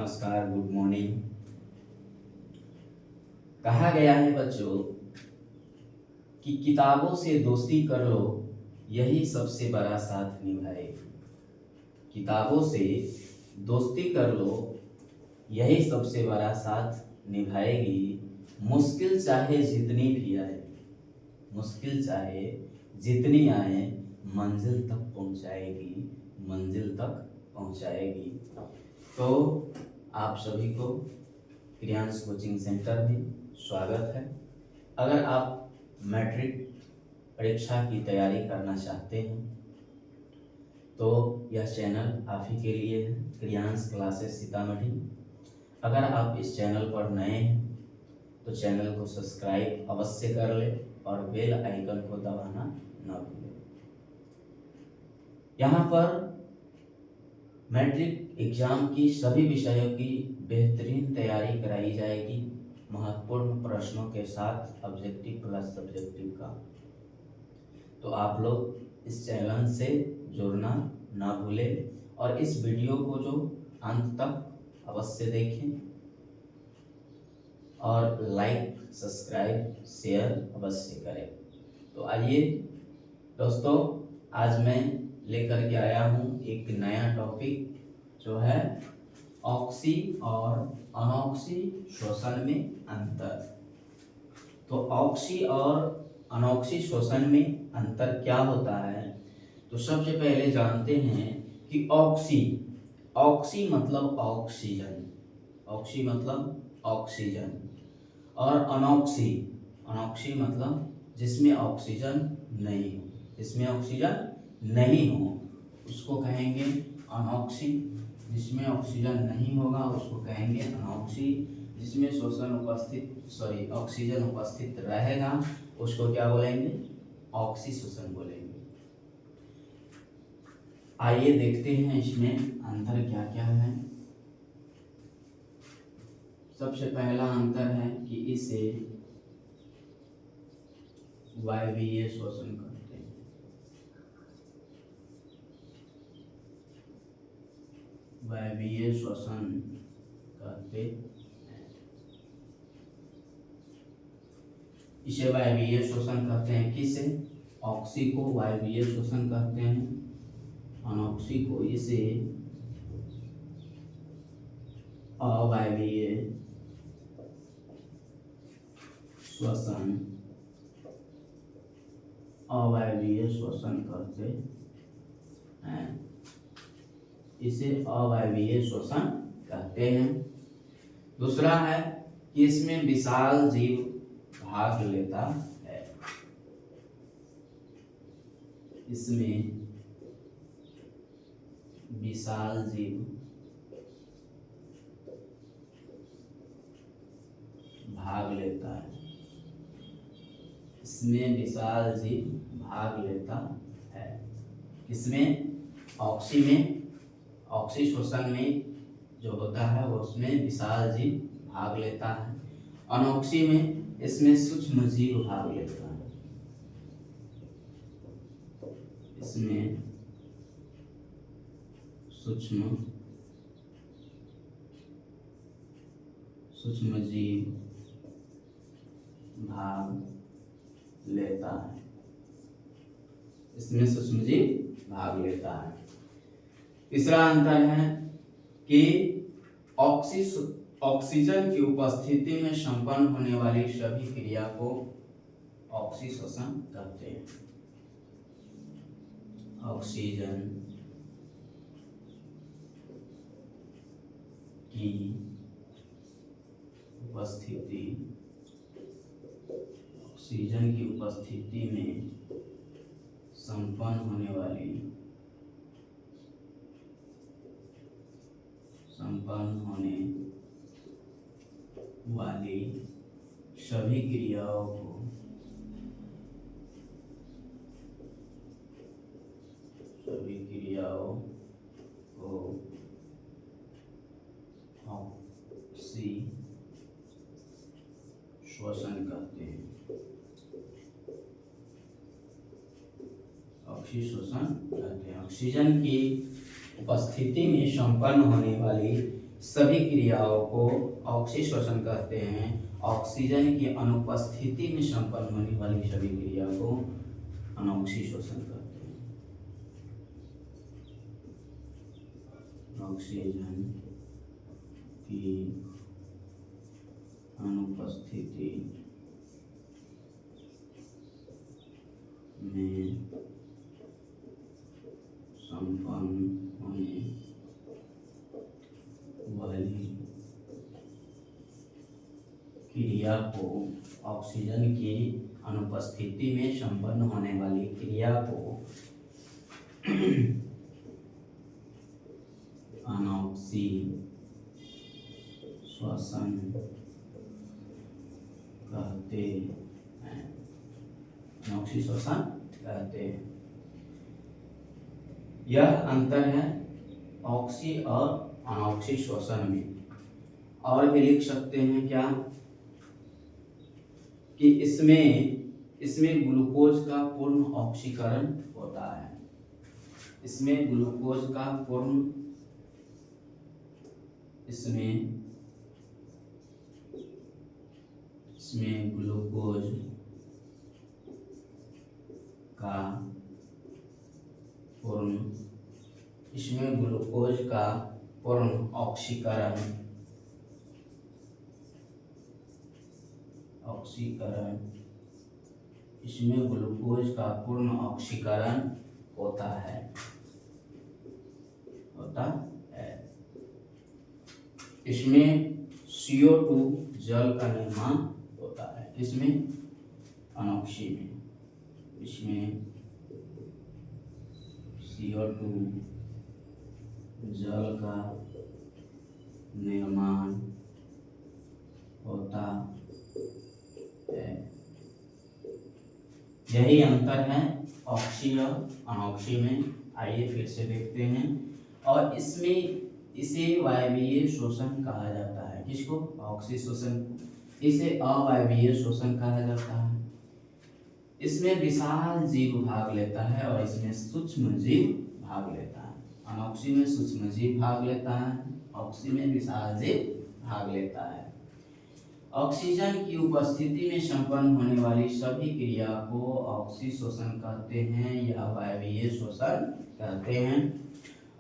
नमस्कार, good morning. कहा गया है बच्चों कि किताबों से दोस्ती कर लो, यही सबसे बड़ा साथ निभाएगी। किताबों से दोस्ती कर लो, यही सबसे बड़ा साथ निभाएगी। मुश्किल चाहे जितनी भी आए, मुश्किल चाहे जितनी आए, मंजिल तक पहुंचाएगी, मंजिल तक पहुंचाएगी। तो आप सभी को क्रियांश कोचिंग सेंटर में स्वागत है। अगर आप मैट्रिक परीक्षा की तैयारी करना चाहते हैं तो यह चैनल आप ही के लिए है, क्रियांश क्लासेस सीतामढ़ी। अगर आप इस चैनल पर नए हैं तो चैनल को सब्सक्राइब अवश्य कर लें और बेल आइकन को दबाना न भूलें। यहाँ पर मैट्रिक एग्जाम की सभी विषयों की बेहतरीन तैयारी कराई जाएगी, महत्वपूर्ण प्रश्नों के साथ ऑब्जेक्टिव प्लस सब्जेक्टिव का। तो आप लोग इस चैनल से जुड़ना ना भूलें और इस वीडियो को जो अंत तक अवश्य देखें और लाइक, सब्सक्राइब, शेयर अवश्य करें। तो आइए दोस्तों, आज मैं लेकर के आया हूँ एक नया टॉपिक जो है ऑक्सी और अनॉक्सी श्वसन में अंतर। तो ऑक्सी और अनॉक्सी श्वसन में अंतर क्या होता है? तो सबसे पहले जानते हैं कि ऑक्सी, ऑक्सी मतलब ऑक्सीजन, ऑक्सी मतलब ऑक्सीजन, और अनॉक्सी, अनॉक्सी मतलब जिसमें ऑक्सीजन नहीं हो, जिसमें ऑक्सीजन नहीं हो उसको कहेंगे अनॉक्सी। जिसमें ऑक्सीजन नहीं होगा उसको कहेंगे अनॉक्सी। जिसमें श्वसन उपस्थित ऑक्सीजन उपस्थित रहेगा उसको क्या बोलेंगे? ऑक्सी श्वसन बोलेंगे। आइए देखते हैं इसमें अंतर क्या क्या है। सबसे पहला अंतर है कि इसे वायवीय श्वसन करते हैं। वायवीय श्वसन करते हैं। इसे वायवीय श्वसन कहते हैं। किसे? ऑक्सी को वायवीय श्वसन कहते हैं, अनॉक्सी को इसे अवायवीय श्वसन, अवायवीय श्वसन करते हैं। इसे अवायवीय श्वसन कहते हैं। दूसरा है कि इसमें विशाल जीव भाग लेता है। इसमें विशाल जीव भाग लेता है। इसमें विशाल जीव भाग लेता है। इसमें ऑक्सी में, ऑक्सी श्वसन में जो होता है वो उसमें विशाल जीव भाग लेता है। अनॉक्सी में इसमें सूक्ष्म जीव भाग लेता है। इसमें सूक्ष्म जीव भाग लेता है। इसमें सूक्ष्म जीव भाग लेता है। तीसरा अंतर है कि ऑक्सीजन की उपस्थिति में संपन्न होने वाली सभी क्रिया को ऑक्सी श्वसन कहते हैं। ऑक्सीजन की उपस्थिति, ऑक्सीजन की उपस्थिति में संपन्न होने वाली सभी क्रियाओं को ऑक्सी श्वसन कहते हैं। ऑक्सी श्वसन कहते हैं। ऑक्सीजन की उपस्थिति में संपन्न होने वाली सभी क्रियाओं को ऑक्सीश्वसन कहते हैं। ऑक्सीजन की अनुपस्थिति में संपन्न होने वाली सभी क्रिया को अनॉक्सीश्वसन कहते हैं। ऑक्सीजन की अनुपस्थिति में संपन्न होने वाली क्रिया को ऑक्सीजन की अनुपस्थिति में संपन्न होने वाली क्रिया को अनॉक्सीश्वसन कहते हैं। अनॉक्सीश्वसन कहते हैं। यह अंतर है ऑक्सी और अनॉक्सीश्वसन में। और भी लिख सकते हैं क्या कि इसमें ग्लूकोज का पूर्ण ऑक्सीकरण होता है। इसमें ग्लूकोज का पूर्ण ग्लूकोज का पूर्ण ऑक्सीकरण इसमें ग्लूकोज का पूर्ण ऑक्सीकरण होता है। इसमें CO2 जल का निर्माण होता है। इसमें अनॉक्सी में इसमें CO2 जल का निर्माण होता है। यही अंतर है ऑक्सी और अनॉक्सी में। आइए फिर से देखते हैं। और इसे वायवीय शोषण कहा जाता है। किसको? ऑक्सी शोषण। इसे अवायवीय शोषण कहा जाता है। इसमें विशाल जीव भाग लेता है और इसमें सूक्ष्म जीव भाग लेता है। अनॉक्सी में सूक्ष्म जीव भाग लेता है, ऑक्सी में विशाल जीव भाग लेता है। ऑक्सीजन की उपस्थिति में संपन्न होने वाली सभी क्रिया को ऑक्सीशोषण कहते हैं या वायवीय शोषण कहते हैं।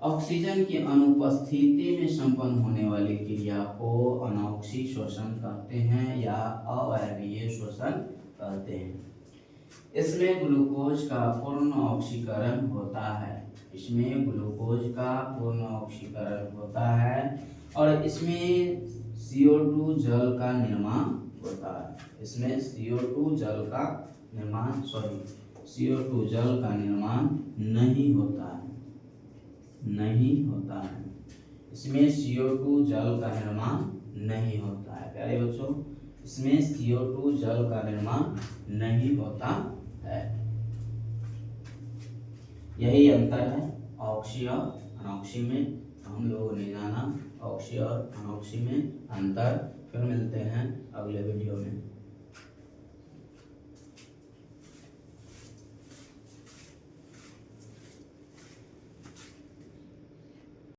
ऑक्सीजन की अनुपस्थिति में संपन्न होने वाली क्रिया को अनॉक्सीशोषण कहते हैं या अवायवीय शोषण कहते हैं। इसमें ग्लूकोज का पूर्ण ऑक्सीकरण होता है। और इसमें CO2 जल का निर्माण होता है। CO2 जल का निर्माण नहीं होता है। इसमें CO2 जल का निर्माण नहीं होता है। प्यारे बच्चों, इसमें CO2 जल का निर्माण नहीं होता है। यही अंतर है ऑक्सी और अनॉक्सी में। हम लोगों ने जाना ऑक्सी और अनॉक्सी में अंतर। फिर मिलते हैं अगले वीडियो में।